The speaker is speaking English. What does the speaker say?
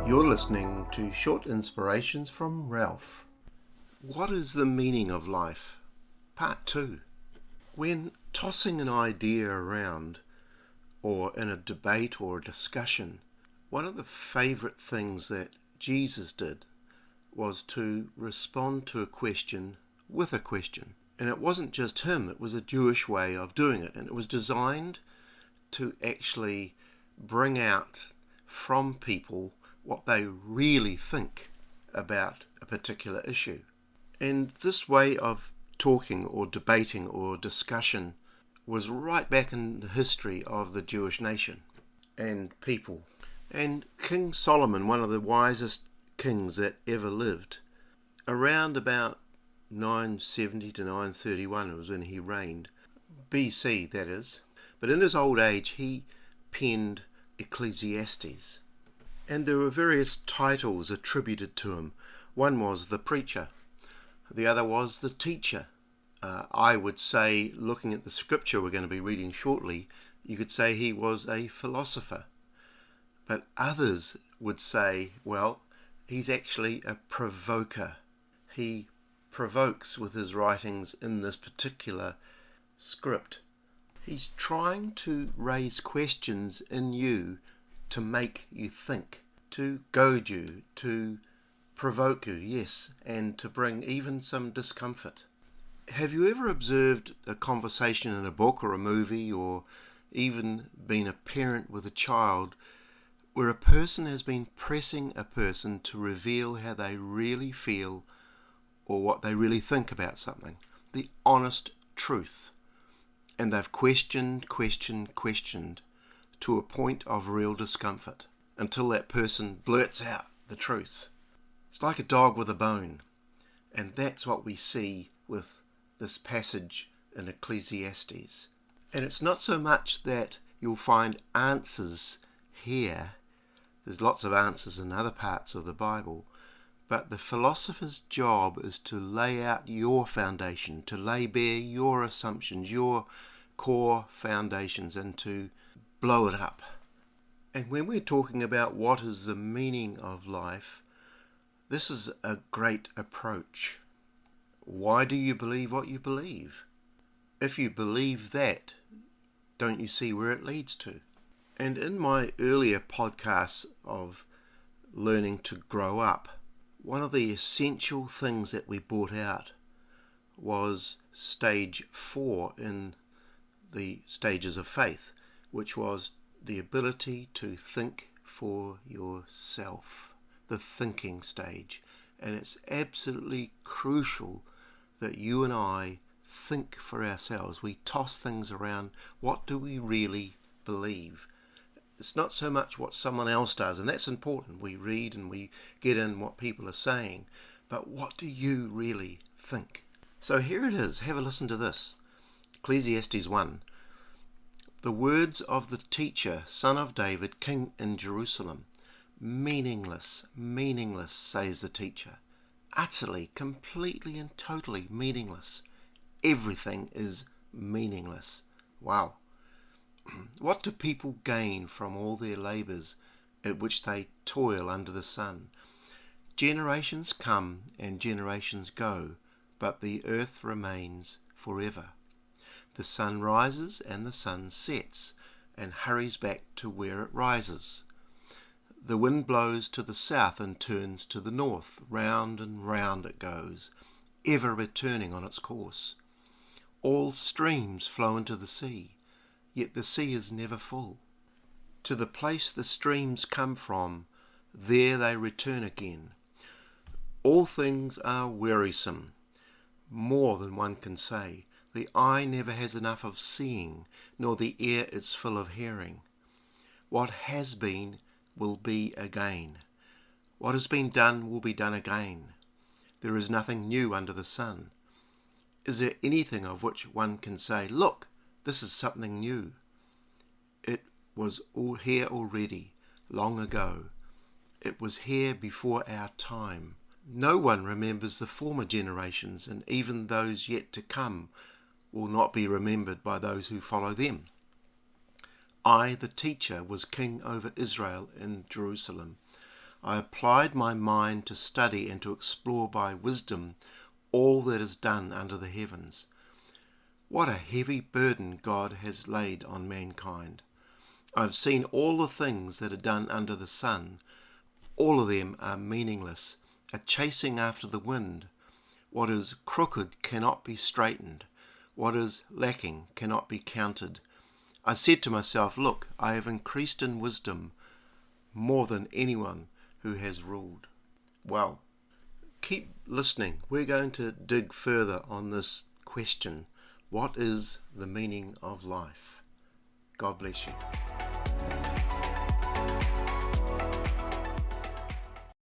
You're listening to Short Inspirations from Ralph. What is the meaning of life? Part 2. When tossing an idea around, or in a debate or a discussion, one of the favourite things that Jesus did was to respond to a question with a question. And it wasn't just him, it was a Jewish way of doing it. And it was designed to actually bring out from people what they really think about a particular issue. And this way of talking or debating or discussion was right back in the history of the Jewish nation and people. And King Solomon, one of the wisest kings that ever lived, around about 970 to 931 was when he reigned, BC that is, but in his old age he penned Ecclesiastes. And there were various titles attributed to him. One was the preacher, the other was the teacher. I would say, looking at the scripture we're going to be reading shortly, you could say he was a philosopher. But others would say, well, he's actually a provoker. He provokes with his writings in this particular script. He's trying to raise questions in you to make you think, to goad you, to provoke you, yes, and to bring even some discomfort. Have you ever observed a conversation in a book or a movie, or even been a parent with a child, where a person has been pressing a person to reveal how they really feel or what they really think about something, the honest truth, and they've questioned to a point of real discomfort until that person blurts out the truth. It's like a dog with a bone, and that's what we see with this passage in Ecclesiastes. And it's not so much that you'll find answers here. There's lots of answers in other parts of the Bible, but the philosopher's job is to lay out your foundation, to lay bare your assumptions, your core foundations, and to blow it up. And when we're talking about what is the meaning of life, this is a great approach. Why do you believe what you believe? If you believe that, don't you see where it leads to? And in my earlier podcasts of learning to grow up, one of the essential things that we brought out was stage 4 in the stages of faith, which was the ability to think for yourself, the thinking stage. And it's absolutely crucial that you and I think for ourselves. We toss things around. What do we really believe? It's not so much what someone else does, and that's important. We read and we get in what people are saying, but what do you really think? So here it is. Have a listen to this. Ecclesiastes 1. The words of the teacher, son of David, king in Jerusalem. Meaningless, says the teacher. Utterly, completely and totally meaningless. Everything is meaningless. Wow. What do people gain from all their labours at which they toil under the sun? Generations come and generations go, but the earth remains forever. The sun rises and the sun sets, and hurries back to where it rises. The wind blows to the south and turns to the north. Round and round it goes, ever returning on its course. All streams flow into the sea, yet the sea is never full. To the place the streams come from, there they return again. All things are wearisome, more than one can say. The eye never has enough of seeing, nor the ear is full of hearing. What has been will be again. What has been done will be done again. There is nothing new under the sun. Is there anything of which one can say, look, this is something new? It was all here already, long ago. It was here before our time. No one remembers the former generations, and even those yet to come will not be remembered by those who follow them. I, the teacher, was king over Israel in Jerusalem. I applied my mind to study and to explore by wisdom all that is done under the heavens. What a heavy burden God has laid on mankind. I've seen all the things that are done under the sun. All of them are meaningless, a chasing after the wind. What is crooked cannot be straightened. What is lacking cannot be counted. I said to myself, look, I have increased in wisdom more than anyone who has ruled. Well, keep listening. We're going to dig further on this question. What is the meaning of life? God bless you.